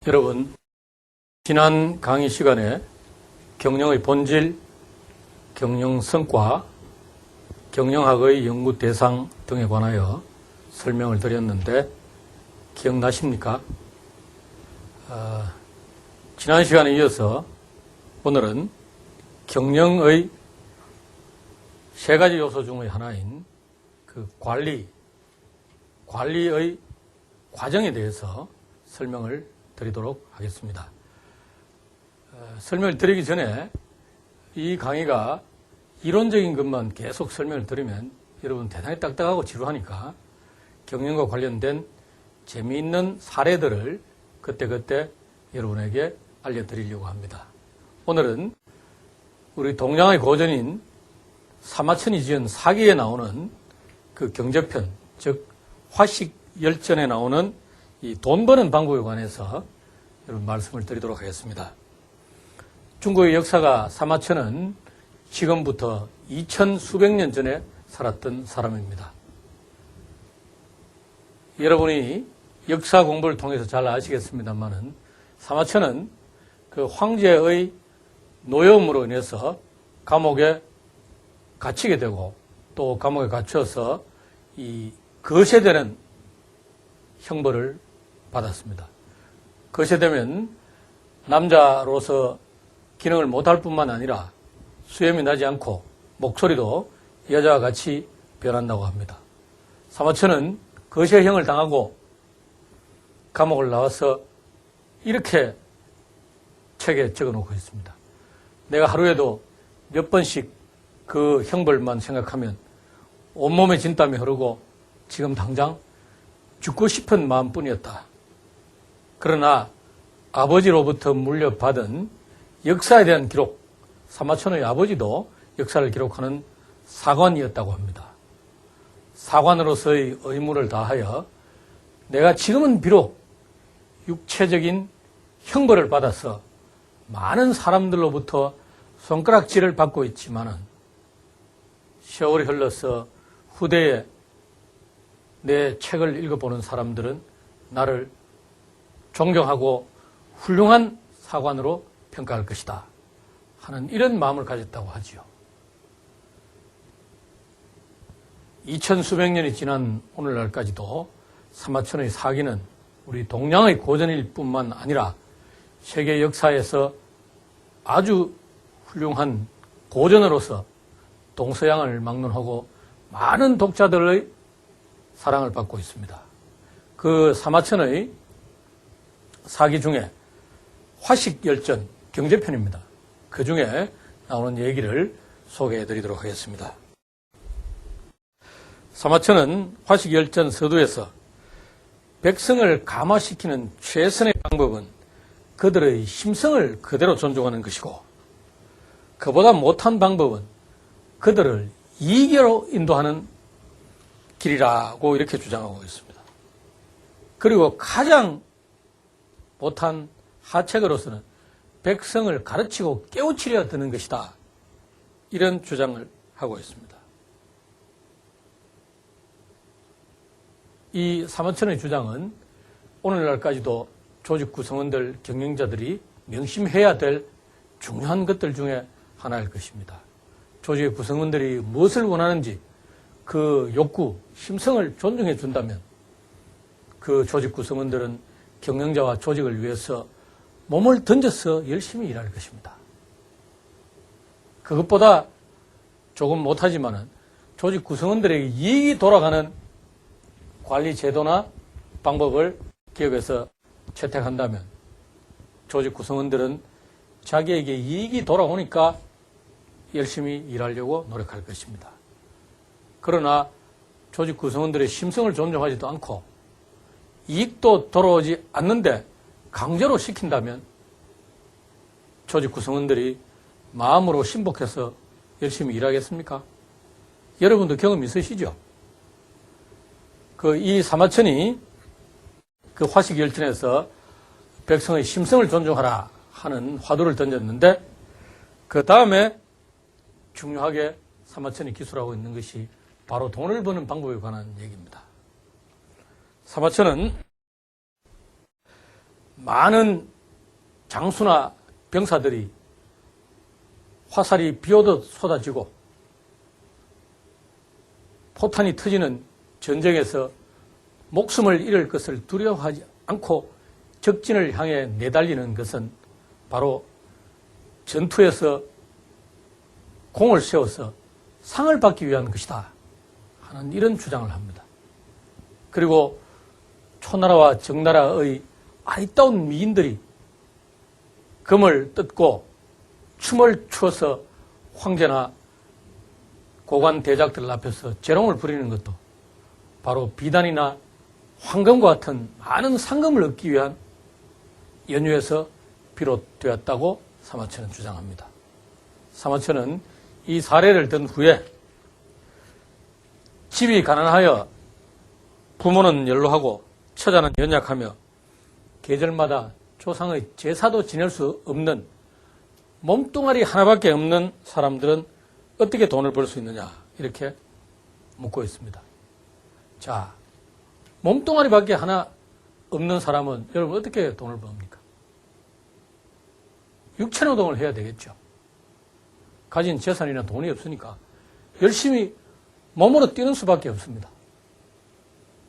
여러분, 지난 강의 시간에 경영의 본질, 경영 성과, 경영학의 연구 대상 등에 관하여 설명을 드렸는데 기억나십니까? 지난 시간에 이어서 오늘은 경영의 세 가지 요소 중의 하나인 그 관리의 과정에 대해서 설명을 드리도록 하겠습니다. 설명을 드리기 전에 이 강의가 이론적인 것만 계속 설명을 드리면 여러분 대단히 딱딱하고 지루하니까 경영과 관련된 재미있는 사례들을 그때그때 여러분에게 알려드리려고 합니다. 오늘은 우리 동양의 고전인 사마천이 지은 사기에 나오는 그 경제편, 즉 화식열전에 나오는 이 돈 버는 방법에 관해서 여러분 말씀을 드리도록 하겠습니다. 중국의 역사가 사마천은 지금부터 2000 수백 년 전에 살았던 사람입니다. 여러분이 역사 공부를 통해서 잘 아시겠습니다만은 사마천은 그 황제의 노여움으로 인해서 감옥에 갇히게 되고 또 감옥에 갇혀서 이 거세되는 형벌을 받았습니다. 거세되면 남자로서 기능을 못할 뿐만 아니라 수염이 나지 않고 목소리도 여자와 같이 변한다고 합니다. 사마천은 거세형을 당하고 감옥을 나와서 이렇게 책에 적어놓고 있습니다. 내가 하루에도 몇 번씩 그 형벌만 생각하면 온몸에 진땀이 흐르고 지금 당장 죽고 싶은 마음뿐이었다. 그러나 아버지로부터 물려받은 역사에 대한 기록, 사마천의 아버지도 역사를 기록하는 사관이었다고 합니다. 사관으로서의 의무를 다하여 내가 지금은 비록 육체적인 형벌을 받아서 많은 사람들로부터 손가락질을 받고 있지만은 세월이 흘러서 후대에 내 책을 읽어보는 사람들은 나를 존경하고 훌륭한 사관으로 평가할 것이다 하는 이런 마음을 가졌다고 하지요. 2000 수백 년이 지난 오늘날까지도 사마천의 사기는 우리 동양의 고전일 뿐만 아니라 세계 역사에서 아주 훌륭한 고전으로서 동서양을 막론하고 많은 독자들의 사랑을 받고 있습니다. 그 사마천의 사기 중에 화식열전 경제편입니다. 그 중에 나오는 얘기를 소개해 드리도록 하겠습니다. 사마천은 화식열전 서두에서 백성을 감화시키는 최선의 방법은 그들의 심성을 그대로 존중하는 것이고 그보다 못한 방법은 그들을 이익으로 인도하는 길이라고 이렇게 주장하고 있습니다. 그리고 가장 못한 하책으로서는 백성을 가르치고 깨우치려 드는 것이다. 이런 주장을 하고 있습니다. 이 사마천의 주장은 오늘날까지도 조직 구성원들, 경영자들이 명심해야 될 중요한 것들 중에 하나일 것입니다. 조직의 구성원들이 무엇을 원하는지 그 욕구, 심성을 존중해 준다면 그 조직 구성원들은 경영자와 조직을 위해서 몸을 던져서 열심히 일할 것입니다. 그것보다 조금 못하지만은 조직 구성원들에게 이익이 돌아가는 관리 제도나 방법을 기업에서 채택한다면 조직 구성원들은 자기에게 이익이 돌아오니까 열심히 일하려고 노력할 것입니다. 그러나 조직 구성원들의 심성을 존중하지도 않고 이익도 돌아오지 않는데 강제로 시킨다면 조직 구성원들이 마음으로 신복해서 열심히 일하겠습니까? 여러분도 경험 있으시죠? 이 사마천이 그 화식열전에서 백성의 심성을 존중하라 하는 화두를 던졌는데 그 다음에 중요하게 사마천이 기술하고 있는 것이 바로 돈을 버는 방법에 관한 얘기입니다. 사마천은 많은 장수나 병사들이 화살이 비오듯 쏟아지고 포탄이 터지는 전쟁에서 목숨을 잃을 것을 두려워하지 않고 적진을 향해 내달리는 것은 바로 전투에서 공을 세워서 상을 받기 위한 것이다 하는 이런 주장을 합니다. 그리고 초나라와 정나라의 아리따운 미인들이 금을 뜯고 춤을 추어서 황제나 고관 대작들 앞에서 재롱을 부리는 것도 바로 비단이나 황금과 같은 많은 상금을 얻기 위한 연유에서 비롯되었다고 사마천은 주장합니다. 사마천은 이 사례를 든 후에 집이 가난하여 부모는 연로하고 처자는 연약하며 계절마다 조상의 제사도 지낼 수 없는 몸뚱아리 하나밖에 없는 사람들은 어떻게 돈을 벌 수 있느냐 이렇게 묻고 있습니다. 자, 몸뚱아리밖에 하나 없는 사람은 여러분 어떻게 돈을 법니까? 육체노동을 해야 되겠죠. 가진 재산이나 돈이 없으니까 열심히 몸으로 뛰는 수밖에 없습니다.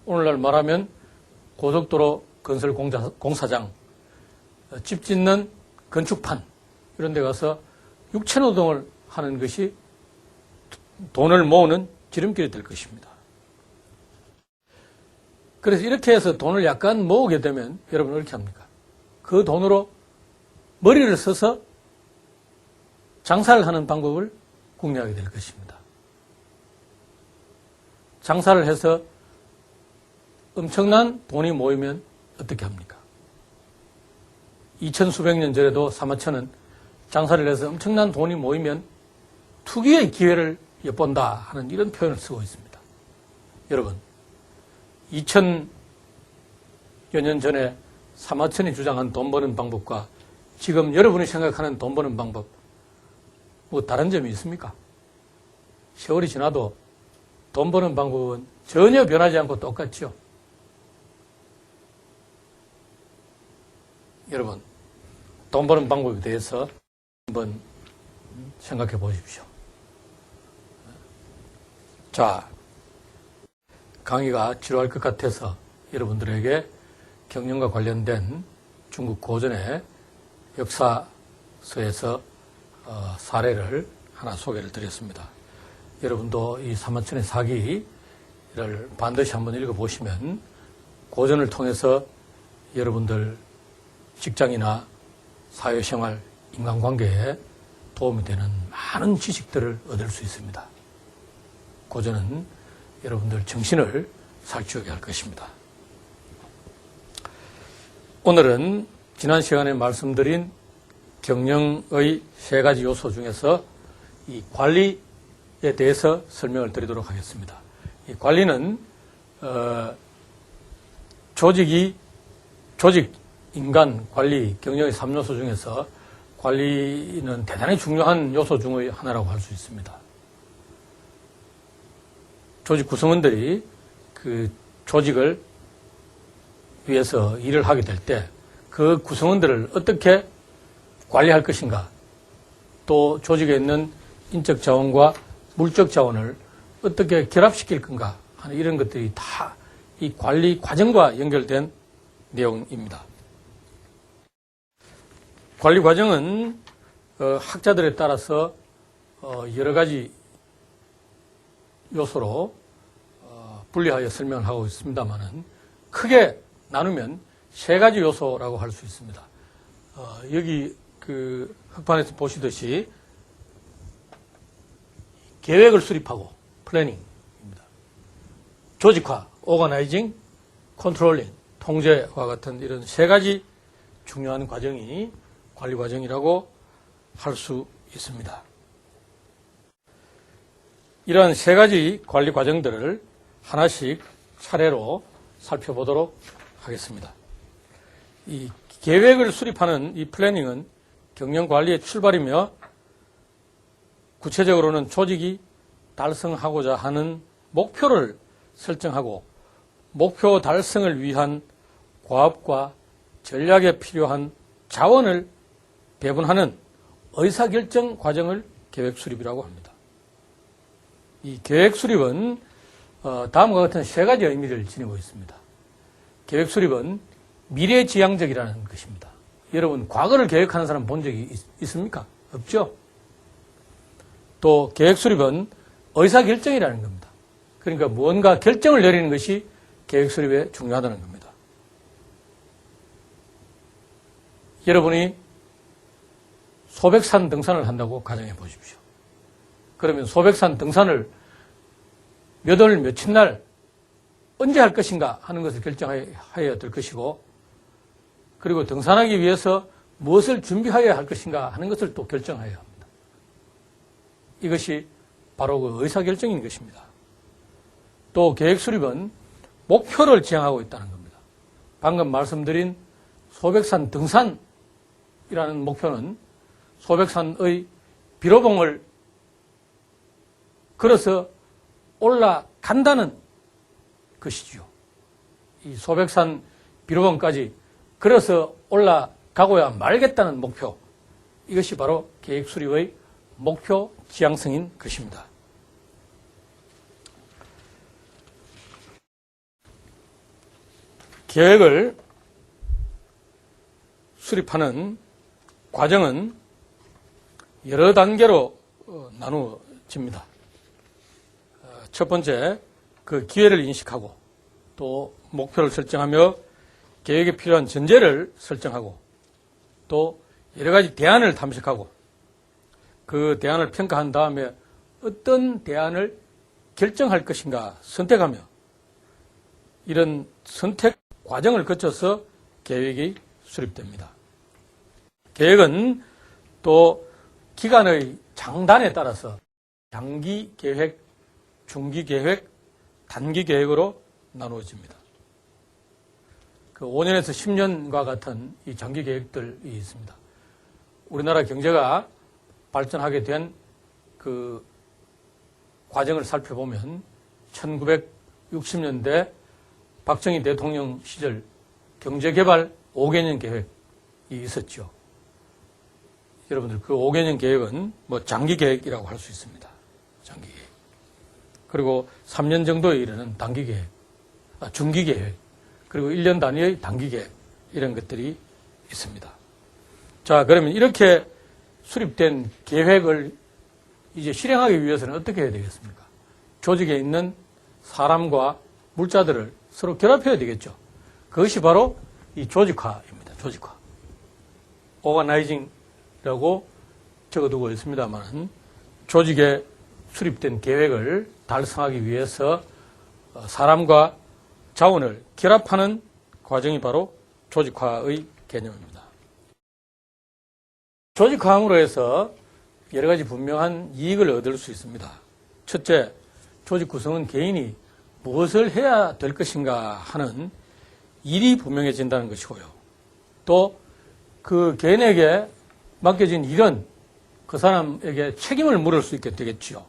오늘날 말하면 고속도로 건설 공사장, 집 짓는 건축판 이런 데 가서 육체노동을 하는 것이 돈을 모으는 지름길이 될 것입니다. 그래서 이렇게 해서 돈을 약간 모으게 되면 여러분 어떻게 합니까? 그 돈으로 머리를 써서 장사를 하는 방법을 궁리하게 될 것입니다. 장사를 해서 엄청난 돈이 모이면 어떻게 합니까? 2000수백 년 전에도 사마천은 장사를 해서 엄청난 돈이 모이면 투기의 기회를 엿본다 하는 이런 표현을 쓰고 있습니다. 여러분, 2000여 년 전에 사마천이 주장한 돈 버는 방법과 지금 여러분이 생각하는 돈 버는 방법, 뭐 다른 점이 있습니까? 세월이 지나도 돈 버는 방법은 전혀 변하지 않고 똑같죠. 여러분, 돈 버는 방법에 대해서 한번 생각해 보십시오. 자, 강의가 지루할 것 같아서 여러분들에게 경영과 관련된 중국 고전의 역사서에서 사례를 하나 소개를 드렸습니다. 여러분도 이 사마천의 사기를 반드시 한번 읽어보시면 고전을 통해서 여러분들 직장이나 사회생활, 인간관계에 도움이 되는 많은 지식들을 얻을 수 있습니다. 고전은 여러분들 정신을 살찌우게 할 것입니다. 오늘은 지난 시간에 말씀드린 경영의 세 가지 요소 중에서 이 관리에 대해서 설명을 드리도록 하겠습니다. 이 관리는 조직, 인간, 관리, 경영의 3요소 중에서 관리는 대단히 중요한 요소 중의 하나라고 할 수 있습니다. 조직 구성원들이 그 조직을 위해서 일을 하게 될 때 그 구성원들을 어떻게 관리할 것인가, 또 조직에 있는 인적 자원과 물적 자원을 어떻게 결합시킬 건가 하는 이런 것들이 다 이 관리 과정과 연결된 내용입니다. 관리 과정은 학자들에 따라서 여러 가지 요소로 분리하여 설명을 하고 있습니다만은 크게 나누면 세 가지 요소라고 할 수 있습니다. 여기 그 흑판에서 보시듯이 계획을 수립하고 플래닝입니다. 조직화, 오거나이징, 컨트롤링, 통제와 같은 이런 세 가지 중요한 과정이 관리 과정이라고 할 수 있습니다. 이러한 세 가지 관리 과정들을 하나씩 차례로 살펴보도록 하겠습니다. 이 계획을 수립하는 이 플래닝은 경영관리의 출발이며 구체적으로는 조직이 달성하고자 하는 목표를 설정하고 목표 달성을 위한 과업과 전략에 필요한 자원을 배분하는 의사결정 과정을 계획수립이라고 합니다. 이 계획수립은 다음과 같은 세 가지 의미를 지니고 있습니다. 계획수립은 미래지향적이라는 것입니다. 여러분, 과거를 계획하는 사람 본 적이 있습니까? 없죠? 또 계획수립은 의사결정이라는 겁니다. 그러니까 무언가 결정을 내리는 것이 계획수립에 중요하다는 겁니다. 여러분이 소백산 등산을 한다고 가정해 보십시오. 그러면 소백산 등산을 몇 월 며칠 날 언제 할 것인가 하는 것을 결정해야 될 것이고, 그리고 등산하기 위해서 무엇을 준비해야 할 것인가 하는 것을 또 결정해야 합니다. 이것이 바로 그 의사결정인 것입니다. 또 계획수립은 목표를 지향하고 있다는 겁니다. 방금 말씀드린 소백산 등산이라는 목표는 소백산의 비로봉을 걸어서 올라간다는 것이죠. 이 소백산 비로봉까지 걸어서 올라가고야 말겠다는 목표, 이것이 바로 계획수립의 목표 지향성인 것입니다. 계획을 수립하는 과정은 여러 단계로 나누어집니다. 첫 번째, 그 기회를 인식하고 또 목표를 설정하며 계획에 필요한 전제를 설정하고 또 여러 가지 대안을 탐색하고 그 대안을 평가한 다음에 어떤 대안을 결정할 것인가 선택하며 이런 선택 과정을 거쳐서 계획이 수립됩니다. 계획은 또 기간의 장단에 따라서 장기 계획, 중기 계획, 단기 계획으로 나누어집니다. 그 5년에서 10년과 같은 이 장기 계획들이 있습니다. 우리나라 경제가 발전하게 된 그 과정을 살펴보면 1960년대 박정희 대통령 시절 경제개발 5개년 계획이 있었죠. 여러분들 그 5개년 계획은 뭐 장기 계획이라고 할 수 있습니다. 장기 계획. 그리고 3년 정도에 이르는 단기 계획, 중기 계획, 그리고 1년 단위의 단기 계획, 이런 것들이 있습니다. 자, 그러면 이렇게 수립된 계획을 이제 실행하기 위해서는 어떻게 해야 되겠습니까? 조직에 있는 사람과 물자들을 서로 결합해야 되겠죠. 그것이 바로 이 조직화입니다. 조직화. 오가나이징이라고 적어두고 있습니다만, 조직에 수립된 계획을 달성하기 위해서 사람과 자원을 결합하는 과정이 바로 조직화의 개념입니다. 조직화함으로 해서 여러 가지 분명한 이익을 얻을 수 있습니다. 첫째, 조직 구성은 개인이 무엇을 해야 될 것인가 하는 일이 분명해진다는 것이고요. 또 그 개인에게 맡겨진 일은 그 사람에게 책임을 물을 수 있게 되겠지요.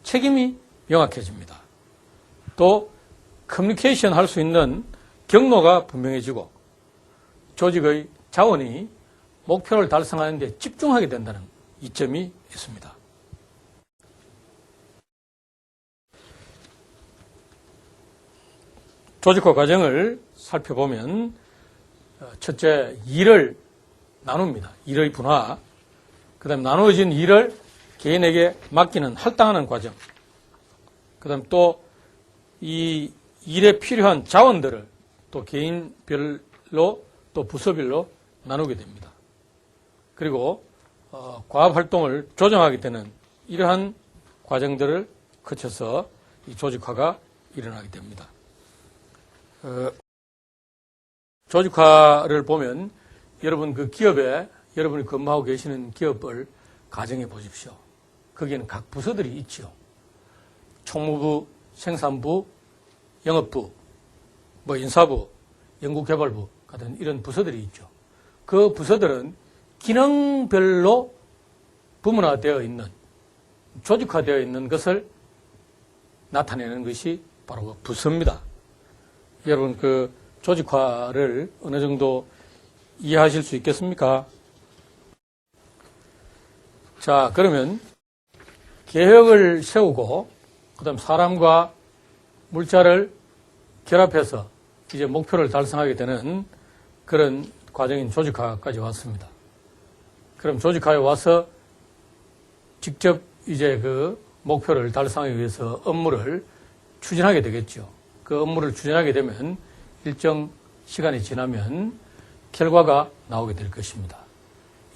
책임이 명확해집니다. 또 커뮤니케이션 할 수 있는 경로가 분명해지고 조직의 자원이 목표를 달성하는 데 집중하게 된다는 이점이 있습니다. 조직화 과정을 살펴보면 첫째, 일을 나눕니다. 일의 분화. 그 다음에 나누어진 일을 개인에게 맡기는 할당하는 과정. 그 다음에 또 이 일에 필요한 자원들을 또 개인별로 또 부서별로 나누게 됩니다. 그리고 과업활동을 조정하게 되는 이러한 과정들을 거쳐서 이 조직화가 일어나게 됩니다. 조직화를 보면 여러분 그 기업에 여러분이 근무하고 계시는 기업을 가정해 보십시오. 거기에는 각 부서들이 있죠. 총무부, 생산부, 영업부, 뭐 인사부, 연구개발부 같은 이런 부서들이 있죠. 그 부서들은 기능별로 부문화되어 있는, 조직화되어 있는 것을 나타내는 것이 바로 그 부서입니다. 여러분 그 조직화를 어느 정도 이해하실 수 있겠습니까? 자, 그러면 계획을 세우고 그다음 사람과 물자를 결합해서 이제 목표를 달성하게 되는 그런 과정인 조직화까지 왔습니다. 그럼 조직화에 와서 직접 이제 그 목표를 달성하기 위해서 업무를 추진하게 되겠죠. 그 업무를 추진하게 되면 일정 시간이 지나면 결과가 나오게 될 것입니다.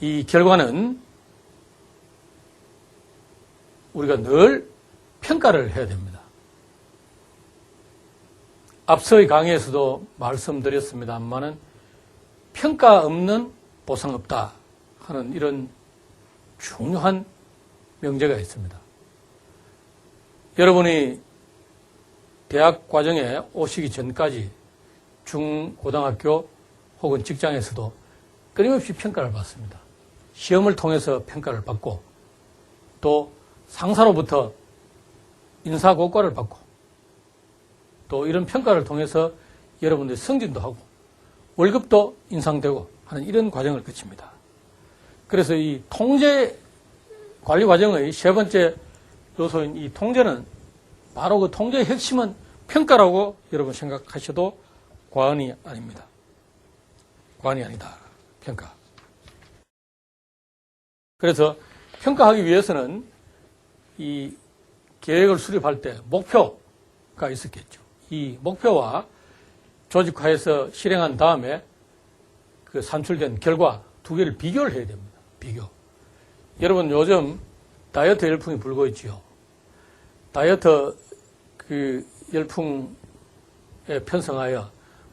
이 결과는 우리가 늘 평가를 해야 됩니다. 앞서의 강의에서도 말씀드렸습니다만은 평가 없는 보상 없다 하는 이런 중요한 명제가 있습니다. 여러분이 대학 과정에 오시기 전까지 중고등학교 혹은 직장에서도 끊임없이 평가를 받습니다. 시험을 통해서 평가를 받고 또 상사로부터 인사고과를 받고 또 이런 평가를 통해서 여러분들이 승진도 하고 월급도 인상되고 하는 이런 과정을 거칩니다. 그래서 이 통제 관리 과정의 세 번째 요소인 이 통제는 바로 그 통제의 핵심은 평가라고 여러분 생각하셔도 과언이 아닙니다. 과언이 아니다. 평가. 그래서 평가하기 위해서는 이 계획을 수립할 때 목표가 있었겠죠. 이 목표와 조직화해서 실행한 다음에 그 산출된 결과 두 개를 비교를 해야 됩니다. 비교. 여러분 요즘 다이어트 열풍이 불고 있지요. 다이어트 그 열풍에 편성하여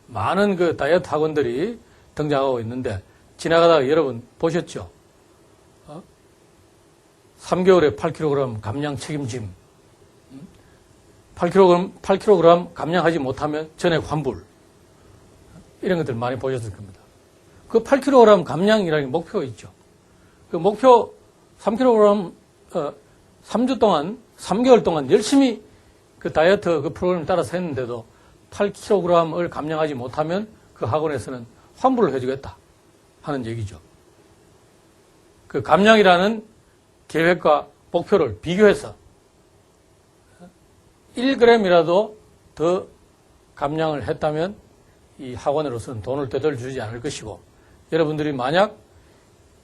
많은 그 다이어트 학원들이 등장하고 있는데 지나가다가 여러분 보셨죠? 3개월에 8kg 감량 책임짐. 8kg 감량하지 못하면 전액 환불. 이런 것들 많이 보셨을 겁니다. 그 8kg 감량이라는 목표가 있죠. 그 목표 3kg, 3주 동안, 3개월 동안 열심히 그 다이어트 그 프로그램을 따라서 했는데도 8kg을 감량하지 못하면 그 학원에서는 환불을 해주겠다 하는 얘기죠. 그 감량이라는 계획과 목표를 비교해서 1g이라도 더 감량을 했다면 이 학원으로서는 돈을 되돌려주지 않을 것이고 여러분들이 만약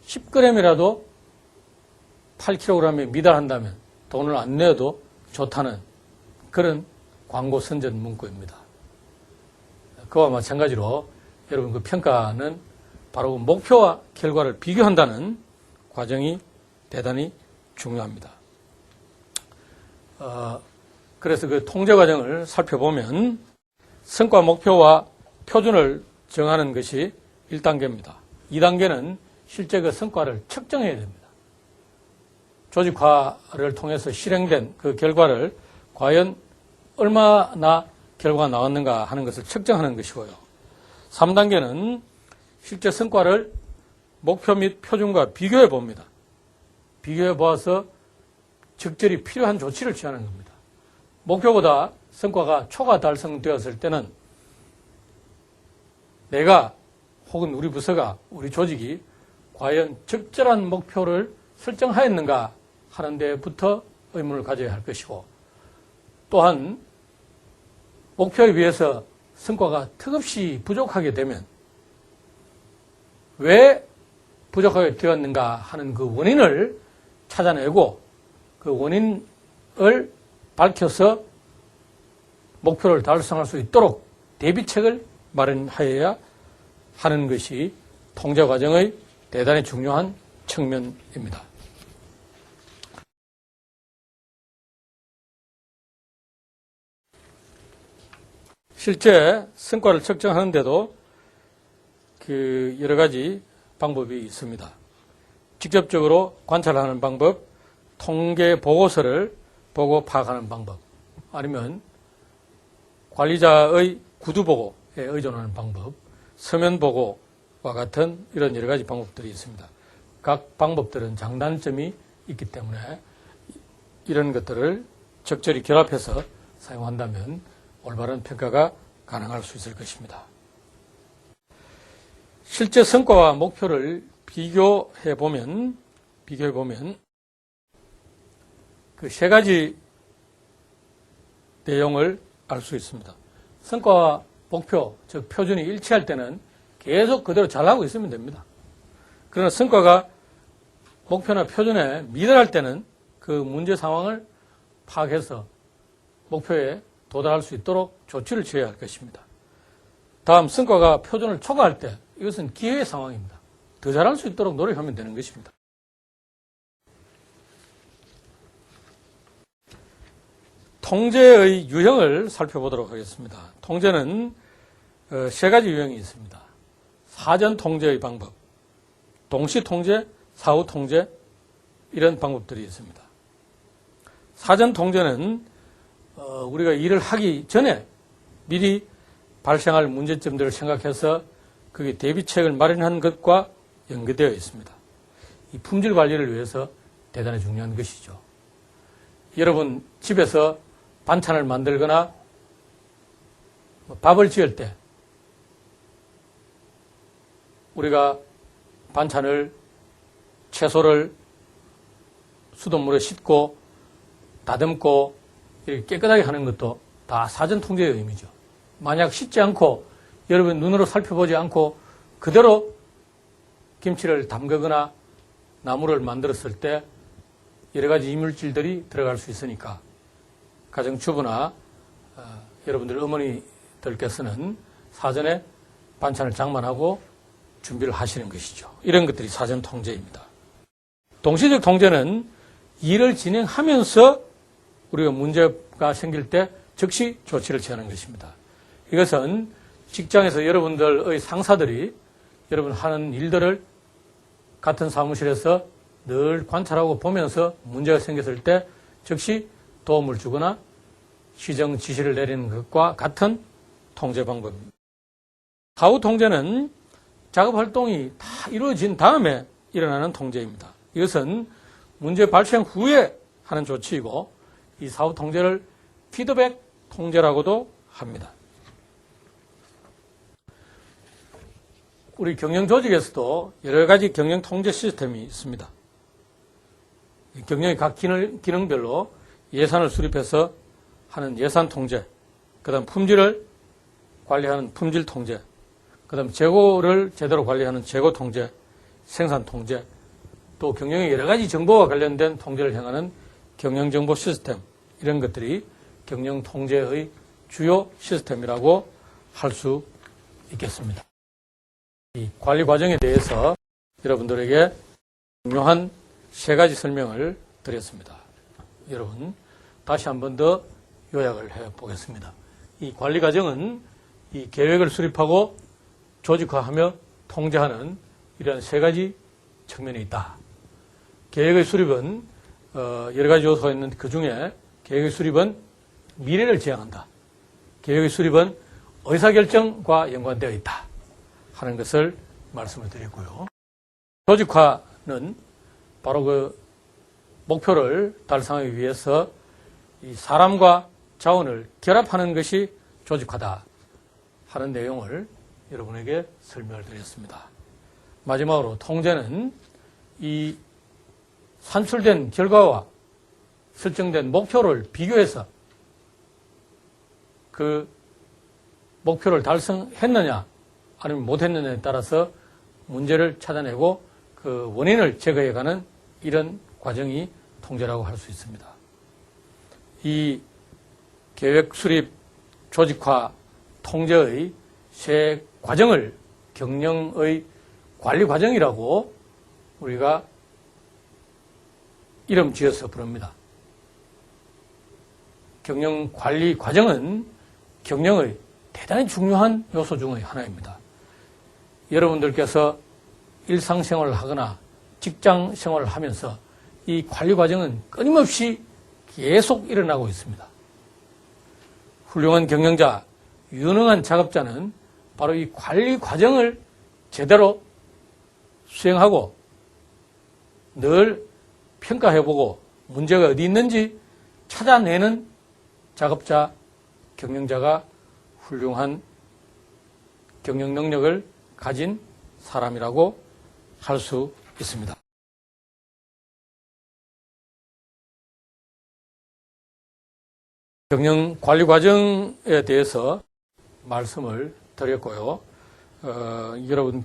10g이라도 8kg에 미달한다면 돈을 안 내도 좋다는 그런 광고 선전 문구입니다. 그와 마찬가지로 여러분 그 평가는 바로 그 목표와 결과를 비교한다는 과정이 대단히 중요합니다. 그래서 그 통제 과정을 살펴보면 성과 목표와 표준을 정하는 것이 1단계입니다. 2단계는 실제 그 성과를 측정해야 됩니다. 조직화를 통해서 실행된 그 결과를 과연 얼마나 결과가 나왔는가 하는 것을 측정하는 것이고요. 3단계는 실제 성과를 목표 및 표준과 비교해 봅니다. 비교해 보아서 적절히 필요한 조치를 취하는 겁니다. 목표보다 성과가 초과 달성되었을 때는 내가 혹은 우리 부서가 우리 조직이 과연 적절한 목표를 설정하였는가 하는 데부터 의문을 가져야 할 것이고 또한 목표에 비해서 성과가 턱없이 부족하게 되면 왜 부족하게 되었는가 하는 그 원인을 찾아내고 그 원인을 밝혀서 목표를 달성할 수 있도록 대비책을 마련하여야 하는 것이 통제 과정의 대단히 중요한 측면입니다. 실제 성과를 측정하는데도 그 여러 가지 방법이 있습니다. 직접적으로 관찰하는 방법, 통계 보고서를 보고 파악하는 방법, 아니면 관리자의 구두 보고에 의존하는 방법, 서면 보고와 같은 이런 여러 가지 방법들이 있습니다. 각 방법들은 장단점이 있기 때문에 이런 것들을 적절히 결합해서 사용한다면 올바른 평가가 가능할 수 있을 것입니다. 실제 성과와 목표를 비교해 보면 그 세 가지 내용을 알 수 있습니다. 성과와 목표, 즉 표준이 일치할 때는 계속 그대로 잘하고 있으면 됩니다. 그러나 성과가 목표나 표준에 미달할 때는 그 문제 상황을 파악해서 목표에 도달할 수 있도록 조치를 취해야 할 것입니다. 다음, 성과가 표준을 초과할 때 이것은 기회의 상황입니다. 더 잘할 수 있도록 노력하면 되는 것입니다. 통제의 유형을 살펴보도록 하겠습니다. 통제는 세 가지 유형이 있습니다. 사전 통제의 방법, 동시 통제, 사후 통제, 이런 방법들이 있습니다. 사전 통제는 우리가 일을 하기 전에 미리 발생할 문제점들을 생각해서 거기에 대비책을 마련한 것과 연계되어 있습니다. 이 품질 관리를 위해서 대단히 중요한 것이죠. 여러분 집에서 반찬을 만들거나 밥을 지을 때 우리가 반찬을, 채소를 수돗물에 씻고 다듬고 이렇게 깨끗하게 하는 것도 다 사전 통제의 의미죠. 만약 씻지 않고 여러분 눈으로 살펴보지 않고 그대로 김치를 담그거나 나물을 만들었을 때 여러 가지 이물질들이 들어갈 수 있으니까 가정주부나 여러분들 어머니들께서는 사전에 반찬을 장만하고 준비를 하시는 것이죠. 이런 것들이 사전 통제입니다. 동시적 통제는 일을 진행하면서 우리가 문제가 생길 때 즉시 조치를 취하는 것입니다. 이것은 직장에서 여러분들의 상사들이 여러분 하는 일들을 같은 사무실에서 늘 관찰하고 보면서 문제가 생겼을 때 즉시 도움을 주거나 시정 지시를 내리는 것과 같은 통제 방법입니다. 사후 통제는 작업 활동이 다 이루어진 다음에 일어나는 통제입니다. 이것은 문제 발생 후에 하는 조치이고 이 사후 통제를 피드백 통제라고도 합니다. 우리 경영 조직에서도 여러 가지 경영 통제 시스템이 있습니다. 경영의 각 기능별로 예산을 수립해서 하는 예산 통제, 그 다음 품질을 관리하는 품질 통제, 그 다음 재고를 제대로 관리하는 재고 통제, 생산 통제, 또 경영의 여러 가지 정보와 관련된 통제를 행하는 경영정보 시스템, 이런 것들이 경영 통제의 주요 시스템이라고 할 수 있겠습니다. 이 관리 과정에 대해서 여러분들에게 중요한 세 가지 설명을 드렸습니다. 여러분 다시 한 번 더 요약을 해 보겠습니다. 이 관리 과정은 이 계획을 수립하고 조직화하며 통제하는 이러한 세 가지 측면이 있다. 계획의 수립은 여러 가지 요소가 있는데 그 중에 계획의 수립은 미래를 지향한다. 계획의 수립은 의사결정과 연관되어 있다 하는 것을 말씀을 드렸고요. 조직화는 바로 그 목표를 달성하기 위해서 이 사람과 자원을 결합하는 것이 조직화다 하는 내용을 여러분에게 설명을 드렸습니다. 마지막으로 통제는 이 산출된 결과와 설정된 목표를 비교해서 그 목표를 달성했느냐 아니면 못했느냐에 따라서 문제를 찾아내고 그 원인을 제거해가는 이런 과정이 통제라고 할 수 있습니다. 이 계획 수립, 조직화, 통제의 세 과정을 경영의 관리 과정이라고 우리가 이름 지어서 부릅니다. 경영 관리 과정은 경영의 대단히 중요한 요소 중의 하나입니다. 여러분들께서 일상생활을 하거나 직장생활을 하면서 이 관리 과정은 끊임없이 계속 일어나고 있습니다. 훌륭한 경영자, 유능한 작업자는 바로 이 관리 과정을 제대로 수행하고 늘 평가해보고 문제가 어디 있는지 찾아내는 작업자, 경영자가 훌륭한 경영 능력을 가진 사람이라고 할 수 있습니다. 경영 관리 과정에 대해서 말씀을 드렸고요. 여러분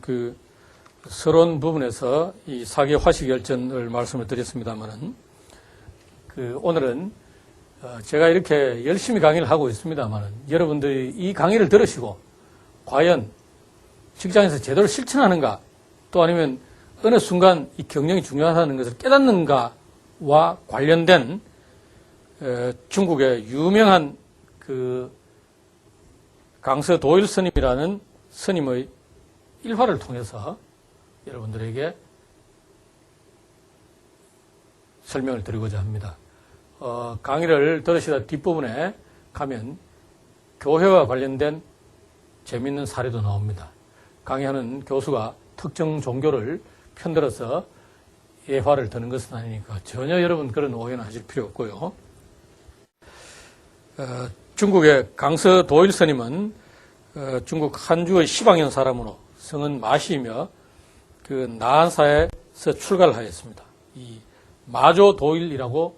서론 부분에서 이 사계 화식열전을 말씀을 드렸습니다만은 오늘은 제가 이렇게 열심히 강의를 하고 있습니다만은 여러분들이 이 강의를 들으시고 과연 직장에서 제대로 실천하는가 또 아니면 어느 순간 이 경영이 중요하다는 것을 깨닫는가와 관련된 중국의 유명한 강서 도일 스님이라는 스님의 일화를 통해서 여러분들에게 설명을 드리고자 합니다. 강의를 들으시다 뒷부분에 가면 교회와 관련된 재미있는 사례도 나옵니다. 강의하는 교수가 특정 종교를 편들어서 예화를 드는 것은 아니니까 전혀 여러분 그런 오해는 하실 필요 없고요. 중국의 강서 도일 스님은 중국 한주의 시방현 사람으로 성은 마시이며 나한사에서 출가를 하였습니다. 이 마조 도일이라고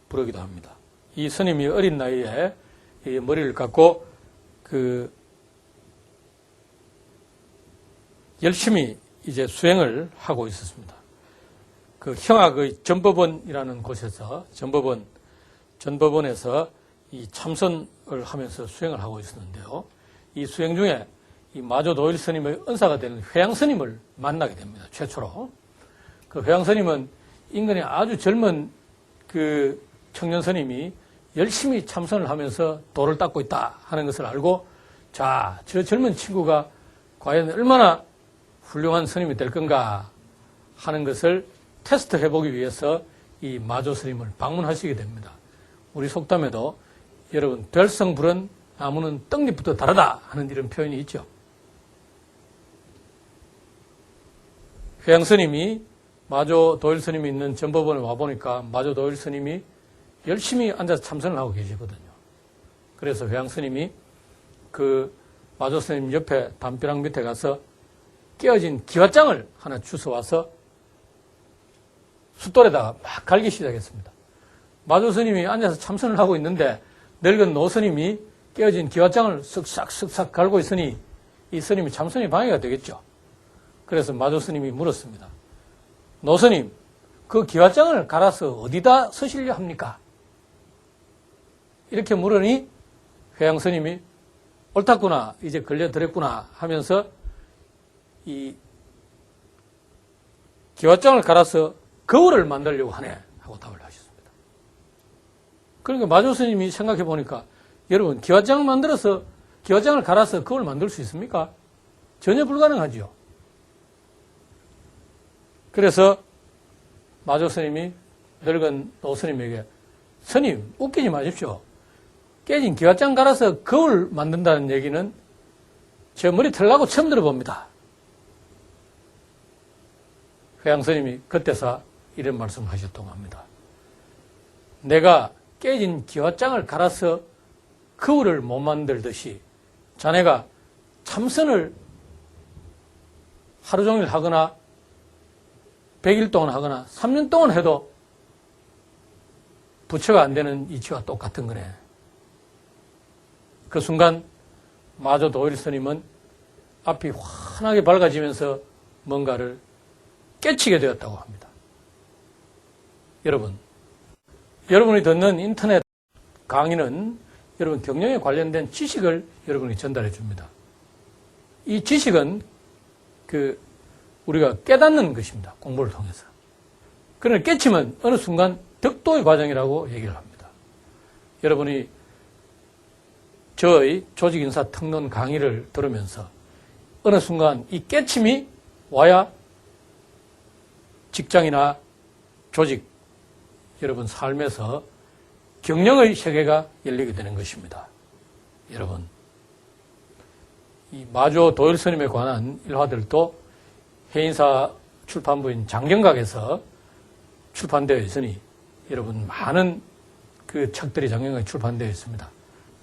부르기도 합니다. 이 스님이 어린 나이에 머리를 깎고 열심히 이제 수행을 하고 있었습니다. 형학의 전법원이라는 곳에서 전법원에서 이 참선을 하면서 수행을 하고 있었는데요. 이 수행 중에 이 마조 도일 스님의 은사가 되는 회양 스님을 만나게 됩니다. 최초로. 회양 스님은 인근에 아주 젊은 청년 스님이 열심히 참선을 하면서 도를 닦고 있다 하는 것을 알고 자, 저 젊은 친구가 과연 얼마나 훌륭한 스님이 될 건가 하는 것을 테스트 해보기 위해서 이 마조 스님을 방문하시게 됩니다. 우리 속담에도 여러분 될성불은 나무는 떡잎부터 다르다 하는 이런 표현이 있죠. 회양 스님이 마조 도일 스님이 있는 전법원에 와보니까 마조 도일 스님이 열심히 앉아서 참선을 하고 계시거든요. 그래서 회양 스님이 마조 스님 옆에 담벼락 밑에 가서 깨어진 기와장을 하나 주워와서 숫돌에다가 막 갈기 시작했습니다. 마조 스님이 앉아서 참선을 하고 있는데 늙은 노 스님이 깨어진 기와장을 쓱싹쓱싹 갈고 있으니 이 스님이 참선이 방해가 되겠죠. 그래서 마조 스님이 물었습니다. 노 스님, 그 기와장을 갈아서 어디다 서시려 합니까? 이렇게 물으니 회양 스님이 옳았구나, 이제 걸려들었구나 하면서 이 기와장을 갈아서 거울을 만들려고 하네 하고 답을 하셨습니다. 그러니까 마조 스님이 생각해 보니까 여러분 기와장을 갈아서 거울을 만들 수 있습니까? 전혀 불가능하죠. 그래서 마조 스님이 늙은 노 스님에게 스님 웃기지 마십시오. 깨진 기와장 갈아서 거울 만든다는 얘기는 제 머리 털라고 처음 들어봅니다. 회양 스님이 그때서 이런 말씀을 하셨다고 합니다. 내가 깨진 기와장을 갈아서 거울을 못 만들듯이 자네가 참선을 하루 종일 하거나 100일 동안 하거나 3년 동안 해도 부처가 안 되는 이치와 똑같은 거네. 그 순간 마조 도일 스님은 앞이 환하게 밝아지면서 뭔가를 깨치게 되었다고 합니다. 여러분이 듣는 인터넷 강의는 여러분 경영에 관련된 지식을 여러분에게 전달해 줍니다. 이 지식은 우리가 깨닫는 것입니다. 공부를 통해서. 그러나 깨치면 어느 순간 덕도의 과정이라고 얘기를 합니다. 여러분이 저의 조직인사 특론 강의를 들으면서 어느 순간 이 깨침이 와야 직장이나 조직, 여러분 삶에서 경영의 세계가 열리게 되는 것입니다. 여러분, 이 마조 도일 스님에 관한 일화들도 해인사 출판부인 장경각에서 출판되어 있으니 여러분 많은 책들이 장경각에 출판되어 있습니다.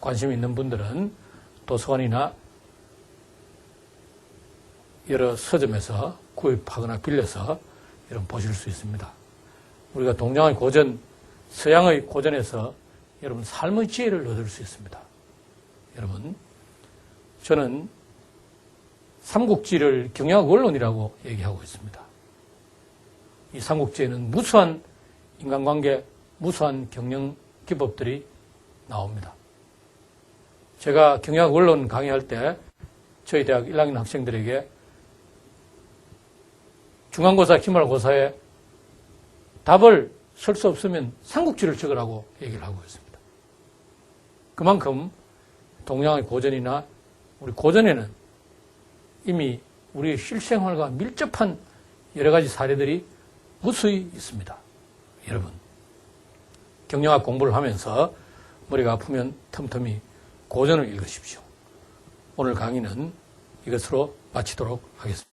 관심 있는 분들은 도서관이나 여러 서점에서 구입하거나 빌려서 여러분 보실 수 있습니다. 우리가 동양의 고전, 서양의 고전에서 여러분 삶의 지혜를 얻을 수 있습니다. 여러분, 저는 삼국지를 경영학 원론이라고 얘기하고 있습니다. 이 삼국지에는 무수한 인간관계, 무수한 경영 기법들이 나옵니다. 제가 경영학 원론 강의할 때 저희 대학 1학년 학생들에게 중간고사, 기말고사에 답을 쓸 수 없으면 삼국지를 적으라고 얘기를 하고 있습니다. 그만큼 동양의 고전이나 우리 고전에는 이미 우리의 실생활과 밀접한 여러 가지 사례들이 무수히 있습니다. 여러분, 경영학 공부를 하면서 머리가 아프면 틈틈이 고전을 읽으십시오. 오늘 강의는 이것으로 마치도록 하겠습니다.